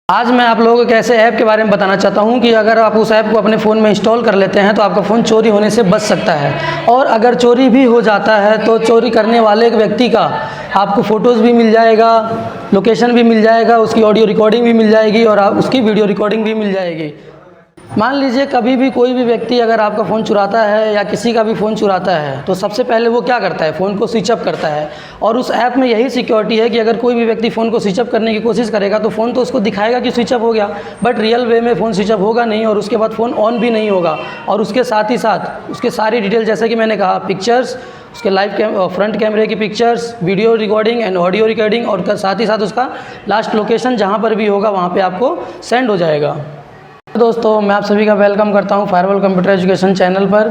आज मैं आप लोगों को ऐसे ऐप के बारे में बताना चाहता हूं कि अगर आप उस ऐप को अपने फ़ोन में इंस्टॉल कर लेते हैं तो आपका फ़ोन चोरी होने से बच सकता है। और अगर चोरी भी हो जाता है तो चोरी करने वाले व्यक्ति का आपको फ़ोटोज़ भी मिल जाएगा, लोकेशन भी मिल जाएगा, उसकी ऑडियो रिकॉर्डिंग भी मिल जाएगी और उसकी वीडियो रिकॉर्डिंग भी मिल जाएगी। मान लीजिए कभी भी कोई भी व्यक्ति अगर आपका फ़ोन चुराता है या किसी का भी फ़ोन चुराता है तो सबसे पहले वो क्या करता है, फ़ोन को स्विच ऑफ करता है। और उस ऐप में यही सिक्योरिटी है कि अगर कोई भी व्यक्ति फ़ोन को स्विच ऑफ करने की कोशिश करेगा तो फ़ोन तो उसको दिखाएगा कि स्विच ऑफ हो गया, बट रियल वे में फ़ोन स्विच ऑफ होगा नहीं और उसके बाद फ़ोन ऑन भी नहीं होगा। और उसके साथ ही साथ उसके सारी डिटेल, जैसे कि मैंने कहा, पिक्चर्स, उसके लाइव फ्रंट कैमरे की pictures, video recording and audio recording, और साथ ही साथ उसका लास्ट लोकेशन जहाँ पर भी होगा वहाँ पर आपको सेंड हो जाएगा। दोस्तों, मैं आप सभी का वेलकम करता हूं फायरवॉल कंप्यूटर एजुकेशन चैनल पर।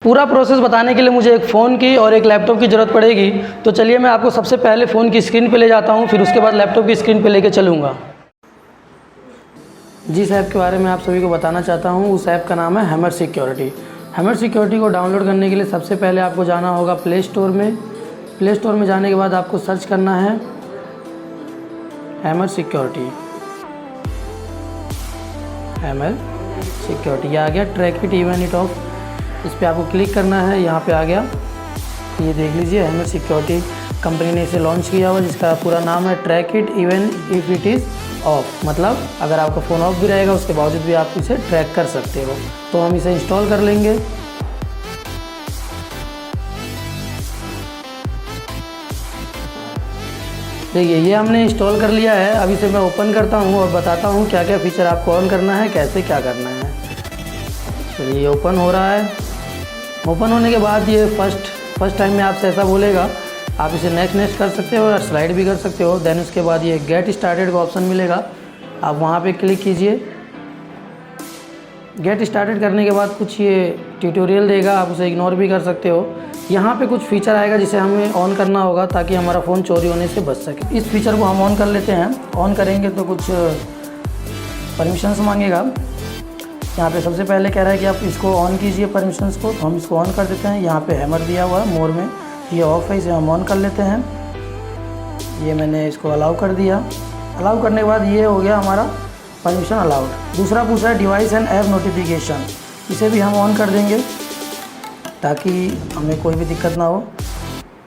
पूरा प्रोसेस बताने के लिए मुझे एक फ़ोन की और एक लैपटॉप की ज़रूरत पड़ेगी। तो चलिए मैं आपको सबसे पहले फ़ोन की स्क्रीन पे ले जाता हूं, फिर उसके बाद लैपटॉप की स्क्रीन पे लेके चलूँगा। जिस ऐप के बारे में आप सभी को बताना चाहता हूं उस ऐप का नाम है हैमर सिक्योरिटी। हैमर सिक्योरिटी को डाउनलोड करने के लिए सबसे पहले आपको जाना होगा प्ले स्टोर में। प्ले स्टोर में जाने के बाद आपको सर्च करना है हैमर सिक्योरिटी। हैमर सिक्योरिटी आ गया। Track it even it of, इस पर आपको क्लिक करना है। यहाँ पे आ गया, ये देख लीजिए, हैमर सिक्योरिटी कंपनी ने इसे लॉन्च किया हुआ, जिसका पूरा नाम है track it even if it is of. मतलब अगर आपका फ़ोन ऑफ भी रहेगा उसके बावजूद भी आप इसे ट्रैक कर सकते हो। तो हम इसे इंस्टॉल कर लेंगे। देखिए, ये हमने इंस्टॉल कर लिया है। अब इसे मैं ओपन करता हूँ और बताता हूँ क्या क्या फीचर आपको ऑन करना है, कैसे क्या करना है। चलिए, ये ओपन हो रहा है। ओपन होने के बाद ये फर्स्ट टाइम में आपसे ऐसा बोलेगा, आप इसे नेक्स्ट कर सकते हो और स्लाइड भी कर सकते हो। देन उसके बाद ये गेट स्टार्टेड का ऑप्शन मिलेगा, आप वहाँ पे क्लिक कीजिए। गेट स्टार्टेड करने के बाद कुछ ये ट्यूटोरियल देगा, आप उसे इग्नोर भी कर सकते हो। यहाँ पे कुछ फीचर आएगा जिसे हमें ऑन करना होगा ताकि हमारा फ़ोन चोरी होने से बच सके। इस फीचर को हम ऑन कर लेते हैं। ऑन करेंगे तो कुछ परमिशंस मांगेगा। यहाँ पे सबसे पहले कह रहा है कि आप इसको ऑन कीजिए परमिशंस को, तो हम इसको ऑन कर देते हैं। यहाँ पे हैमर दिया हुआ है मोर में, ये ऑफ है, इसे हम ऑन कर लेते हैं। ये मैंने इसको अलाउ कर दिया। अलाउ करने के बाद ये हो गया हमारा परमिशन अलाउड। दूसरा पूछा है डिवाइस एंड ऐप नोटिफिकेशन, इसे भी हम ऑन कर देंगे ताकि हमें कोई भी दिक्कत ना हो।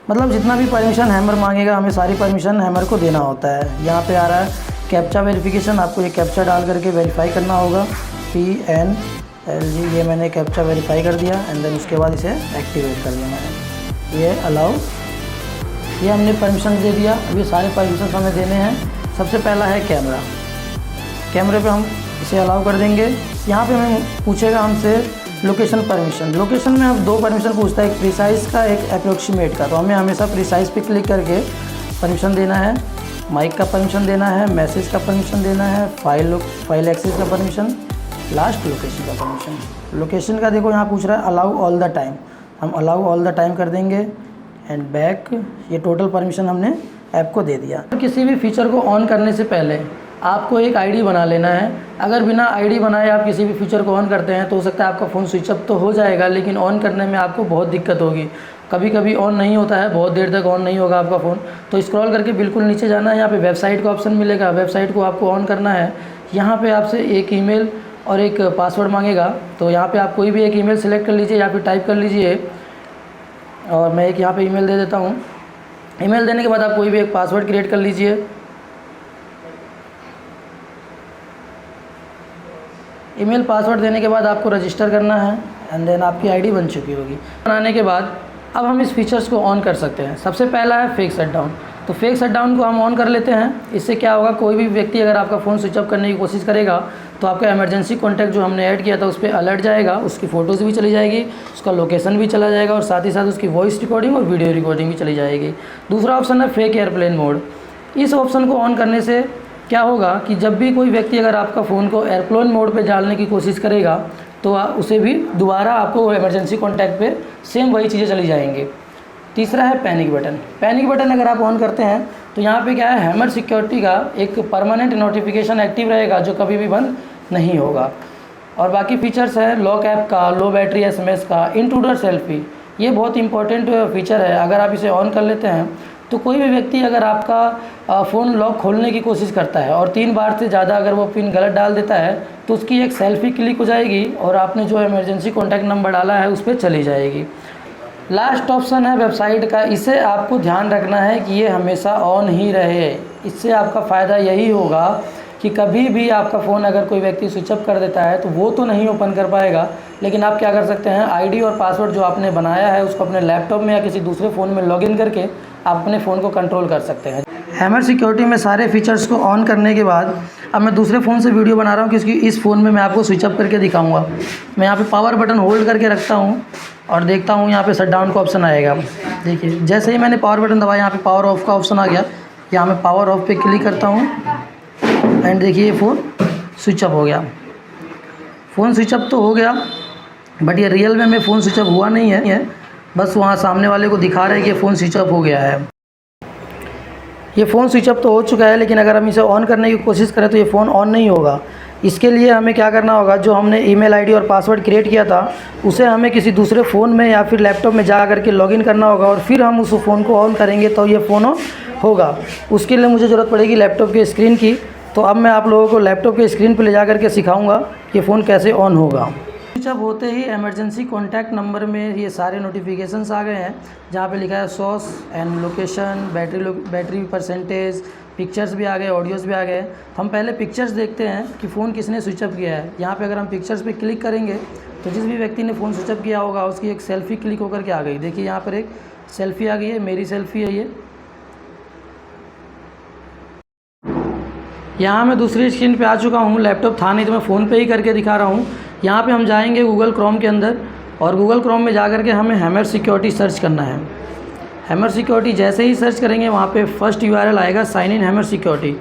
मतलब जितना भी परमिशन हैमर मांगेगा हमें सारी परमिशन हैमर को देना होता है। यहाँ पे आ रहा है कैप्चा वेरिफिकेशन, आपको ये कैप्चा डाल करके वेरीफाई करना होगा, PNLG। ये मैंने कैप्चा वेरीफाई कर दिया एंड देन उसके बाद इसे एक्टिवेट कर देना है। ये अलाउ, ये हमने परमिशन दे दिया। अब ये सारे परमिशन हमें देने हैं। सबसे पहला है कैमरा। कैमरे पे हम इसे अलाउ कर देंगे। यहाँ पे हमें पूछेगा हमसे लोकेशन परमिशन। लोकेशन में हम दो परमिशन पूछता है, एक प्रिसाइज का, एक अप्रोक्सीमेट का। तो हमें हमेशा प्रिसाइज पे क्लिक करके परमिशन देना है। माइक का परमिशन देना है, मैसेज का परमिशन देना है, फाइल एक्सेस का परमिशन, लास्ट लोकेशन का परमिशन। लोकेशन का देखो यहाँ पूछ रहा है अलाउ ऑल द टाइम, हम अलाउ ऑल द टाइम कर देंगे एंड बैक। ये टोटल परमिशन हमने ऐप को दे दिया। किसी भी फीचर को ऑन करने से पहले आपको एक आईडी बना लेना है। अगर बिना आईडी बनाए आप किसी भी फीचर को ऑन करते हैं तो हो सकता है आपका फ़ोन स्विच ऑफ तो हो जाएगा, लेकिन ऑन करने में आपको बहुत दिक्कत होगी। कभी कभी ऑन नहीं होता है, बहुत देर तक ऑन नहीं होगा आपका फ़ोन। तो स्क्रॉल करके बिल्कुल नीचे जाना है, यहाँ पे वेबसाइट का ऑप्शन मिलेगा, वेबसाइट को आपको ऑन करना है। यहाँ पे आपसे एक ईमेल और एक पासवर्ड मांगेगा, तो यहाँ पे आप कोई भी एक ईमेल सेलेक्ट कर लीजिए या फिर टाइप कर लीजिए। और मैं एक यहाँ पे ईमेल दे देता हूँ। ईमेल देने के बाद आप कोई भी एक पासवर्ड क्रिएट कर लीजिए। ईमेल पासवर्ड देने के बाद आपको रजिस्टर करना है एंड देन आपकी आईडी बन चुकी होगी। बनाने के बाद अब हम इस फीचर्स को ऑन कर सकते हैं। सबसे पहला है फेक शटडाउन। तो फेक शटडाउन को हम ऑन कर लेते हैं। इससे क्या होगा, कोई भी व्यक्ति अगर आपका फ़ोन स्विच ऑफ करने की कोशिश करेगा तो आपका इमरजेंसी कॉन्टैक्ट जो हमने ऐड किया था उस पर अलर्ट जाएगा, उसकी फ़ोटोज़ भी चली जाएगी, उसका लोकेशन भी चला जाएगा और साथ ही साथ उसकी वॉइस रिकॉर्डिंग और वीडियो रिकॉर्डिंग भी चली जाएगी। दूसरा ऑप्शन है फेक एयरप्लेन मोड। इस ऑप्शन को ऑन करने से क्या होगा कि जब भी कोई व्यक्ति अगर आपका फ़ोन को एयरप्लेन मोड पे डालने की कोशिश करेगा तो उसे भी दोबारा आपको इमरजेंसी कॉन्टैक्ट पे सेम वही चीज़ें चली जाएंगी। तीसरा है पैनिक बटन। पैनिक बटन अगर आप ऑन करते हैं तो यहाँ पे क्या है, हैमर सिक्योरिटी का एक परमानेंट नोटिफिकेशन एक्टिव रहेगा जो कभी भी बंद नहीं होगा। और बाकी फीचर्स है लॉक ऐप का, लो बैटरी SMS का, इंट्रूडर सेल्फी, ये बहुत इंपॉर्टेंट फीचर है। अगर आप इसे ऑन कर लेते हैं तो कोई भी व्यक्ति अगर आपका फ़ोन लॉक खोलने की कोशिश करता है और 3 बार से ज़्यादा अगर वो पिन गलत डाल देता है तो उसकी एक सेल्फी क्लिक हो जाएगी और आपने जो इमरजेंसी कॉन्टैक्ट नंबर डाला है उस पर चली जाएगी। लास्ट ऑप्शन है वेबसाइट का। इसे आपको ध्यान रखना है कि ये हमेशा ऑन ही रहे। इससे आपका फ़ायदा यही होगा कि कभी भी आपका फ़ोन अगर कोई व्यक्ति स्विच ऑफ कर देता है तो वो तो नहीं ओपन कर पाएगा, लेकिन आप क्या कर सकते हैं, आईडी और पासवर्ड जो आपने बनाया है उसको अपने लैपटॉप में या किसी दूसरे फ़ोन में लॉगिन करके आप अपने फ़ोन को कंट्रोल कर सकते हैं। हैमर सिक्योरिटी में सारे फीचर्स को ऑन करने के बाद अब मैं दूसरे फ़ोन से वीडियो बना रहा हूँ क्योंकि इस फ़ोन में मैं आपको स्विच ऑफ करके दिखाऊँगा। मैं यहाँ पर पावर बटन होल्ड करके रखता हूँ और देखता हूँ यहाँ पे शट डाउन का ऑप्शन आएगा। देखिए जैसे ही मैंने पावर बटन दबाया यहाँ पे पावर ऑफ का ऑप्शन आ गया। यहाँ मैं पावर ऑफ पे क्लिक करता हूँ एंड देखिए फ़ोन स्विच ऑफ हो गया। फ़ोन स्विच ऑफ तो हो गया बट ये रियल में फ़ोन स्विच ऑफ हुआ नहीं है, बस वहाँ सामने वाले को दिखा रहे हैं कि फ़ोन स्विच ऑफ हो गया है। ये फ़ोन स्विच ऑफ तो हो चुका है, लेकिन अगर हम इसे ऑन करने की कोशिश करें तो ये फ़ोन ऑन नहीं होगा। इसके लिए हमें क्या करना होगा, जो हमने ईमेल आईडी और पासवर्ड क्रिएट किया था उसे हमें किसी दूसरे फ़ोन में या फिर लैपटॉप में जा करके लॉगिन करना होगा और फिर हम उस फ़ोन को ऑन करेंगे तो ये फ़ोन ऑन होगा। उसके लिए मुझे ज़रूरत पड़ेगी लैपटॉप के स्क्रीन की। तो अब मैं आप लोगों को लैपटॉप के स्क्रीन पर ले जा करके सिखाऊँगा कि फ़ोन कैसे ऑन होगा। स्विच ऑफ होते ही इमरजेंसी कॉन्टैक्ट नंबर में ये सारे नोटिफिकेशंस आ गए हैं जहाँ पे लिखा है source and location, battery percentage, pictures भी आ गए, ऑडियोज़ भी आ गए। तो हम पहले पिक्चर्स देखते हैं कि फ़ोन किसने स्विच ऑफ किया है। यहाँ पे अगर हम पिक्चर्स पे क्लिक करेंगे तो जिस भी व्यक्ति ने फ़ोन स्विच ऑफ किया होगा उसकी एक सेल्फ़ी क्लिक होकर के आ गई। देखिए यहाँ पर एक सेल्फ़ी आ गई है, मेरी सेल्फ़ी है ये। यहाँ मैं दूसरी स्क्रीन पे आ चुका हूँ। लैपटॉप था नहीं तो मैं फ़ोन पे ही करके दिखा रहा हूँ। यहाँ पे हम जाएंगे गूगल क्रोम के अंदर और गूगल क्रोम में जा करके हमें हैमर सिक्योरिटी सर्च करना है। हैमर सिक्योरिटी जैसे ही सर्च करेंगे वहाँ पे फर्स्ट URL आएगा साइन इन हैमर सिक्योरिटी।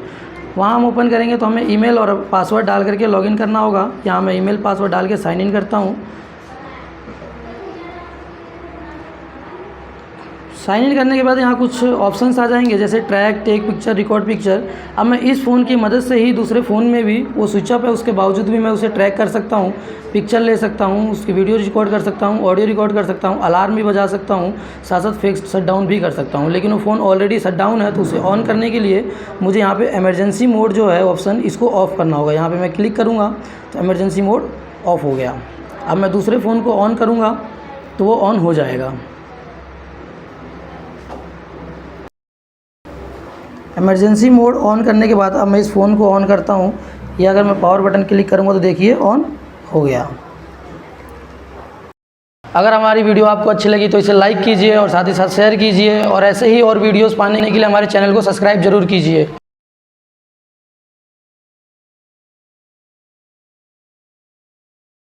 वहाँ हम ओपन करेंगे तो हमें ईमेल और पासवर्ड डाल करके लॉगिन करना होगा। यहाँ मैं ईमेल पासवर्ड डाल के साइन इन करता हूँ। साइन इन करने के बाद यहाँ कुछ ऑप्शंस आ जाएंगे जैसे track, take picture, record picture. अब मैं इस फ़ोन की मदद से ही दूसरे फ़ोन में भी वो स्विच ऑफ है उसके बावजूद भी मैं उसे ट्रैक कर सकता हूँ, पिक्चर ले सकता हूँ, उसकी वीडियो रिकॉर्ड कर सकता हूँ, ऑडियो रिकॉर्ड कर सकता हूँ, अलार्म भी बजा सकता हूँ, साथ साथ फिक्स शट डाउन भी कर सकता हूँ। लेकिन वो फ़ोन ऑलरेडी शट डाउन है तो उसे ऑन करने के लिए मुझे यहाँ पर इमरजेंसी मोड जो है ऑप्शन इसको ऑफ़ करना होगा। यहाँ पर मैं क्लिक करूँगा तो इमरजेंसी मोड ऑफ़ हो गया। अब मैं दूसरे फ़ोन को ऑन करूँगा तो वो ऑन हो जाएगा। इमरजेंसी मोड ऑन करने के बाद अब मैं इस फ़ोन को ऑन करता हूँ। ये अगर मैं पावर बटन क्लिक करूँगा तो देखिए ऑन हो गया। अगर हमारी वीडियो आपको अच्छी लगी तो इसे लाइक कीजिए और साथ ही साथ शेयर कीजिए और ऐसे ही और वीडियोस पाने के लिए हमारे चैनल को सब्सक्राइब जरूर कीजिए।